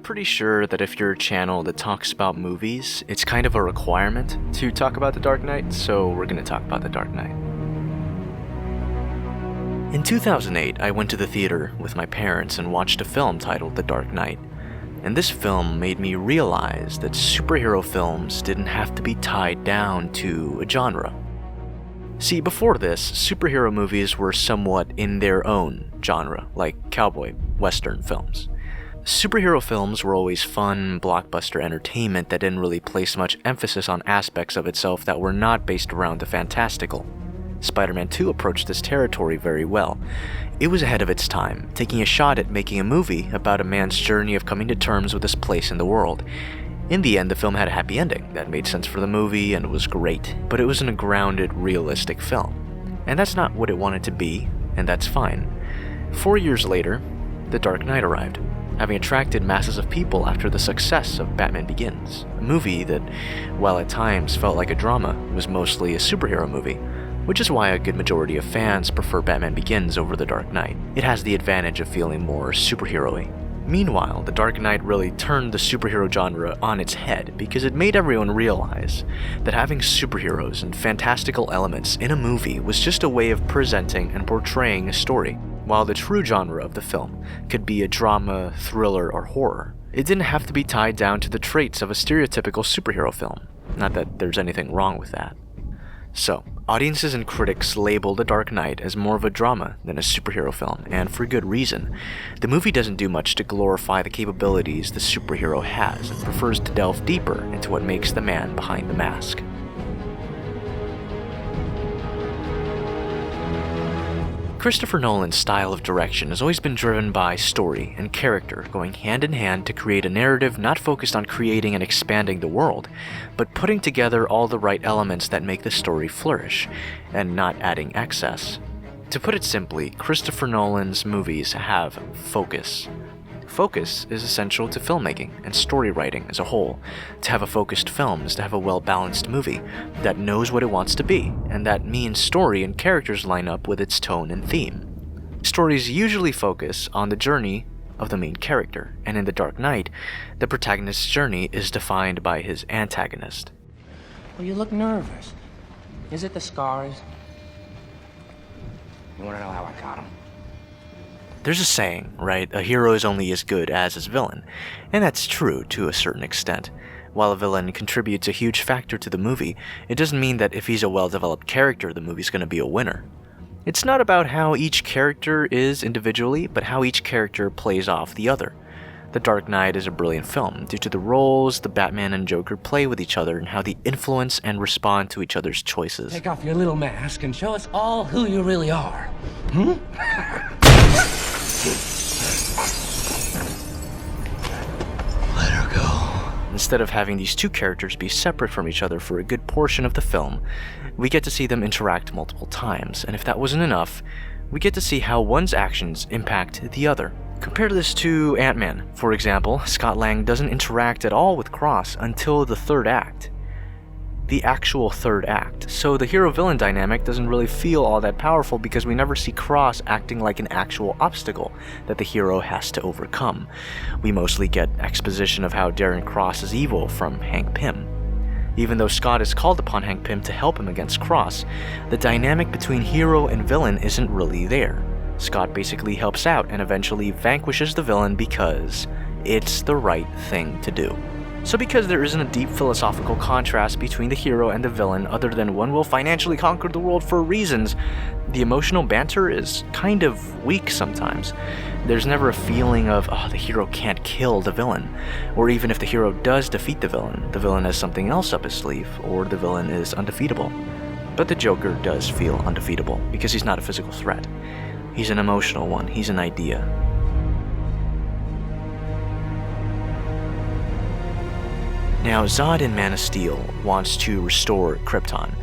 pretty sure that if you're a channel that talks about movies, it's kind of a requirement to talk about The Dark Knight, so we're going to talk about The Dark Knight. In 2008, I went to the theater with my parents and watched a film titled The Dark Knight. And this film made me realize that superhero films didn't have to be tied down to a genre. See, before this, superhero movies were somewhat in their own genre, like cowboy, western films. Superhero films were always fun, blockbuster entertainment that didn't really place much emphasis on aspects of itself that were not based around the fantastical. Spider-Man 2 approached this territory very well. It was ahead of its time, taking a shot at making a movie about a man's journey of coming to terms with his place in the world. In the end, the film had a happy ending that made sense for the movie and was great, but it wasn't a grounded, realistic film. And that's not what it wanted to be, and that's fine. 4 years later, The Dark Knight arrived, having attracted masses of people after the success of Batman Begins, a movie that, while at times felt like a drama, was mostly a superhero movie, which is why a good majority of fans prefer Batman Begins over The Dark Knight. It has the advantage of feeling more superhero-y. Meanwhile, The Dark Knight really turned the superhero genre on its head because it made everyone realize that having superheroes and fantastical elements in a movie was just a way of presenting and portraying a story. While the true genre of the film could be a drama, thriller, or horror, it didn't have to be tied down to the traits of a stereotypical superhero film. Not that there's anything wrong with that. So, audiences and critics label The Dark Knight as more of a drama than a superhero film, and for good reason. The movie doesn't do much to glorify the capabilities the superhero has, and prefers to delve deeper into what makes the man behind the mask. Christopher Nolan's style of direction has always been driven by story and character going hand in hand to create a narrative not focused on creating and expanding the world, but putting together all the right elements that make the story flourish, and not adding excess. To put it simply, Christopher Nolan's movies have focus. Focus is essential to filmmaking and story writing as a whole. To have a focused film is to have a well-balanced movie that knows what it wants to be, and that means story and characters line up with its tone and theme. Stories usually focus on the journey of the main character, and in The Dark Knight, the protagonist's journey is defined by his antagonist. Well, you look nervous. Is it the scars? You want to know how I got them? There's a saying, right? A hero is only as good as his villain, and that's true to a certain extent. While a villain contributes a huge factor to the movie, it doesn't mean that if he's a well-developed character, the movie's going to be a winner. It's not about how each character is individually, but how each character plays off the other. The Dark Knight is a brilliant film due to the roles the Batman and Joker play with each other and how they influence and respond to each other's choices. Take off your little mask and show us all who you really are. Let her go. Instead of having these two characters be separate from each other for a good portion of the film, we get to see them interact multiple times, and if that wasn't enough, we get to see how one's actions impact the other. Compare this to Ant-Man. For example, Scott Lang doesn't interact at all with Cross until the third act. The actual third act. So the hero-villain dynamic doesn't really feel all that powerful because we never see Cross acting like an actual obstacle that the hero has to overcome. We mostly get exposition of how Darren Cross is evil from Hank Pym. Even though Scott is called upon Hank Pym to help him against Cross, the dynamic between hero and villain isn't really there. Scott basically helps out and eventually vanquishes the villain because it's the right thing to do. So because there isn't a deep philosophical contrast between the hero and the villain other than one will financially conquer the world for reasons, the emotional banter is kind of weak sometimes. There's never a feeling of, the hero can't kill the villain. Or even if the hero does defeat the villain has something else up his sleeve, or the villain is undefeatable. But the Joker does feel undefeatable because he's not a physical threat. He's an emotional one, he's an idea. Now, Zod in Man of Steel wants to restore Krypton,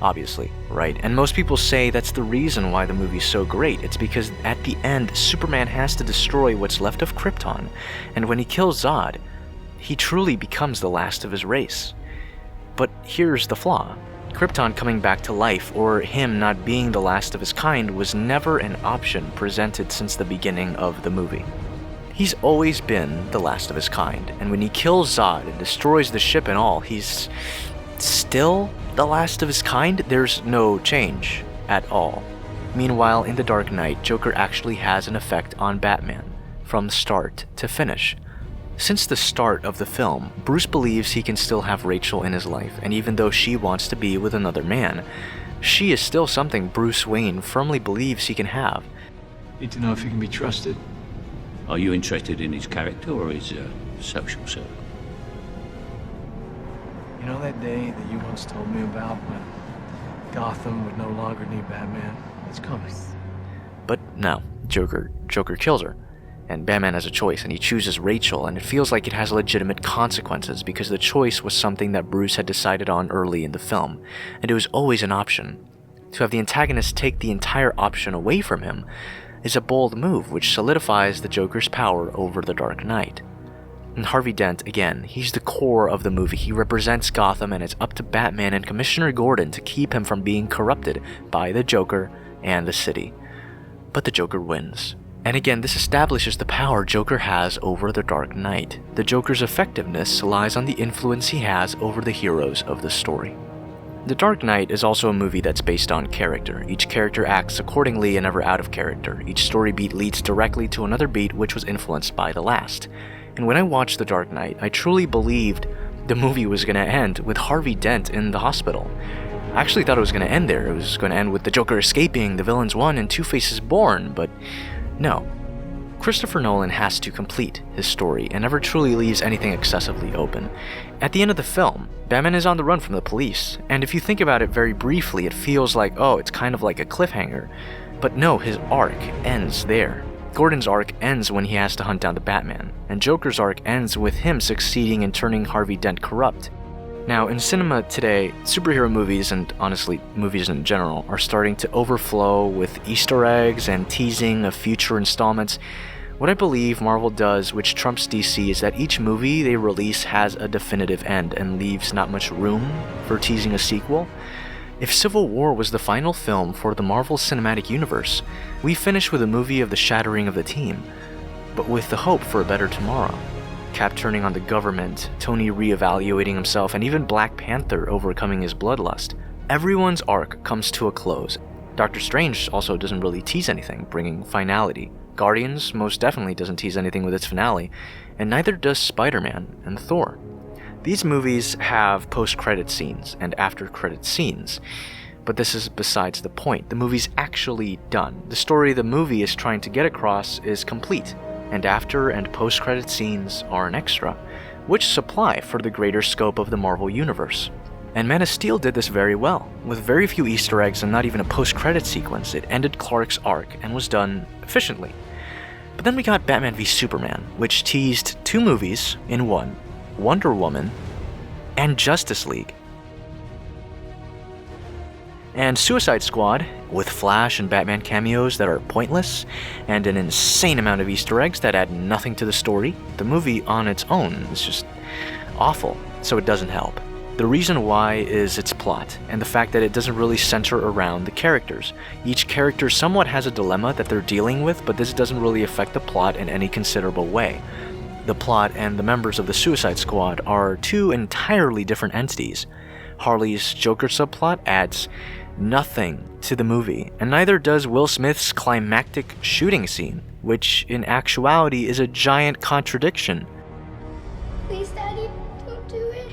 obviously, right? And most people say that's the reason why the movie's so great. It's because at the end, Superman has to destroy what's left of Krypton, and when he kills Zod, he truly becomes the last of his race. But here's the flaw. Krypton coming back to life, or him not being the last of his kind, was never an option presented since the beginning of the movie. He's always been the last of his kind, and when he kills Zod and destroys the ship and all, he's still the last of his kind. There's no change at all. Meanwhile, in The Dark Knight, Joker actually has an effect on Batman, from start to finish. Since the start of the film, Bruce believes he can still have Rachel in his life, and even though she wants to be with another man, she is still something Bruce Wayne firmly believes he can have. Need to know if he can be trusted. Are you interested in his character or his social circle? You know that day that you once told me about when Gotham would no longer need Batman? It's coming. But no, Joker kills her. And Batman has a choice, and he chooses Rachel, and it feels like it has legitimate consequences because the choice was something that Bruce had decided on early in the film, and it was always an option. To have the antagonist take the entire option away from him is a bold move which solidifies the Joker's power over the Dark Knight. And Harvey Dent, again, he's the core of the movie. He represents Gotham, and it's up to Batman and Commissioner Gordon to keep him from being corrupted by the Joker and the city. But the Joker wins. And again, this establishes the power Joker has over the Dark Knight. The Joker's effectiveness lies on the influence he has over the heroes of the story. The Dark Knight is also a movie that's based on character. Each character acts accordingly and never out of character. Each story beat leads directly to another beat which was influenced by the last. And when I watched The Dark Knight, I truly believed the movie was going to end with Harvey Dent in the hospital. I actually thought it was going to end there. It was going to end with the Joker escaping, the villains won, and Two-Face is born, but no. Christopher Nolan has to complete his story and never truly leaves anything excessively open. At the end of the film, Batman is on the run from the police, and if you think about it very briefly, it feels like, oh, it's kind of like a cliffhanger. But no, his arc ends there. Gordon's arc ends when he has to hunt down the Batman, and Joker's arc ends with him succeeding in turning Harvey Dent corrupt. Now, in cinema today, superhero movies, and honestly, movies in general, are starting to overflow with Easter eggs and teasing of future installments. What I believe Marvel does, which trumps DC, is that each movie they release has a definitive end and leaves not much room for teasing a sequel. If Civil War was the final film for the Marvel Cinematic Universe, we finish with a movie of the shattering of the team, but with the hope for a better tomorrow. Cap turning on the government, Tony reevaluating himself, and even Black Panther overcoming his bloodlust. Everyone's arc comes to a close. Doctor Strange also doesn't really tease anything, bringing finality. Guardians most definitely doesn't tease anything with its finale, and neither does Spider-Man and Thor. These movies have post-credit scenes and after-credit scenes, but this is besides the point. The movie's actually done. The story the movie is trying to get across is complete, and after and post-credit scenes are an extra, which supply for the greater scope of the Marvel Universe. And Man of Steel did this very well. With very few Easter eggs and not even a post-credit sequence, it ended Clark's arc and was done efficiently. But then we got Batman v Superman, which teased two movies in one, Wonder Woman and Justice League. And Suicide Squad, with Flash and Batman cameos that are pointless, and an insane amount of Easter eggs that add nothing to the story. The movie on its own is just awful, so it doesn't help. The reason why is its plot, and the fact that it doesn't really center around the characters. Each character somewhat has a dilemma that they're dealing with, but this doesn't really affect the plot in any considerable way. The plot and the members of the Suicide Squad are two entirely different entities. Harley's Joker subplot adds nothing to the movie, and neither does Will Smith's climactic shooting scene, which in actuality is a giant contradiction. Please, Daddy, don't do it.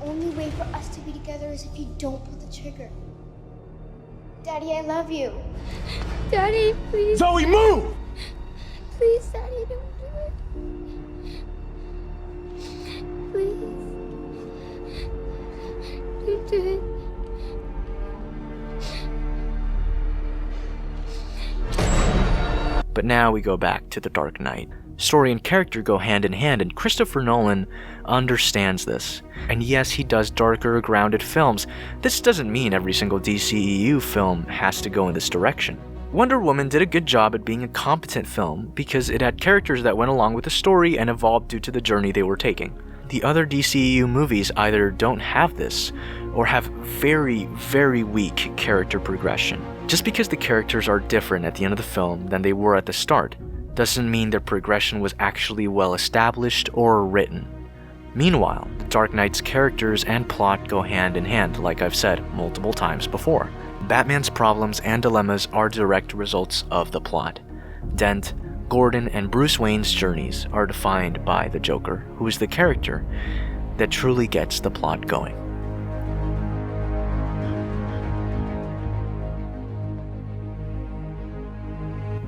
The only way for us to be together is if you don't pull the trigger. Daddy, I love you. Daddy, please. Zoe, move! Please, Daddy, don't do it. Please. Don't do it. But now we go back to The Dark Knight. Story and character go hand in hand, and Christopher Nolan understands this. And yes, he does darker, grounded films. This doesn't mean every single DCEU film has to go in this direction. Wonder Woman did a good job at being a competent film because it had characters that went along with the story and evolved due to the journey they were taking. The other DCEU movies either don't have this or have very, very weak character progression. Just because the characters are different at the end of the film than they were at the start doesn't mean their progression was actually well established or written. Meanwhile, The Dark Knight's characters and plot go hand in hand, like I've said multiple times before. Batman's problems and dilemmas are direct results of the plot. Dent, Gordon, and Bruce Wayne's journeys are defined by the Joker, who is the character that truly gets the plot going.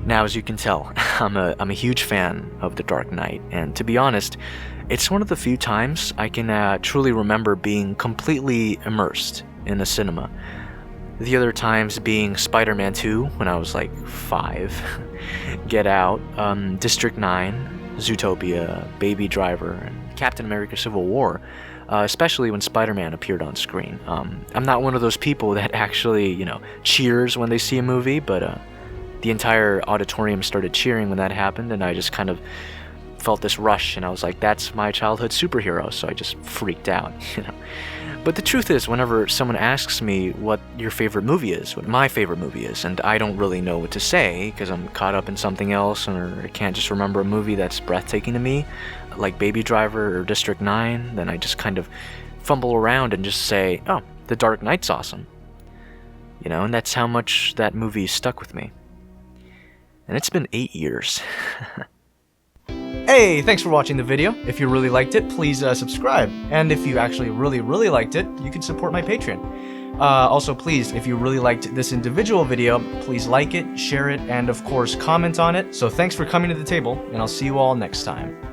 Now, as you can tell, I'm a huge fan of The Dark Knight, and to be honest, it's one of the few times I can truly remember being completely immersed in a cinema. The other times being Spider-Man 2 when I was like 5, Get Out, District 9, Zootopia, Baby Driver, and Captain America Civil War, especially when Spider-Man appeared on screen. I'm not one of those people that actually, cheers when they see a movie, but the entire auditorium started cheering when that happened, and I just kind of felt this rush, and I was like, that's my childhood superhero, so I just freaked out, But the truth is, whenever someone asks me what your favorite movie is, what my favorite movie is, and I don't really know what to say because I'm caught up in something else, or I can't just remember a movie that's breathtaking to me, like Baby Driver or District 9, then I just kind of fumble around and just say, oh, The Dark Knight's awesome. And that's how much that movie stuck with me. And it's been 8 years. Hey, thanks for watching the video. If you really liked it, please subscribe. And if you actually really liked it, you can support my Patreon. Also, please, if you really liked this individual video, please like it, share it, and of course, comment on it. So thanks for coming to the table, and I'll see you all next time.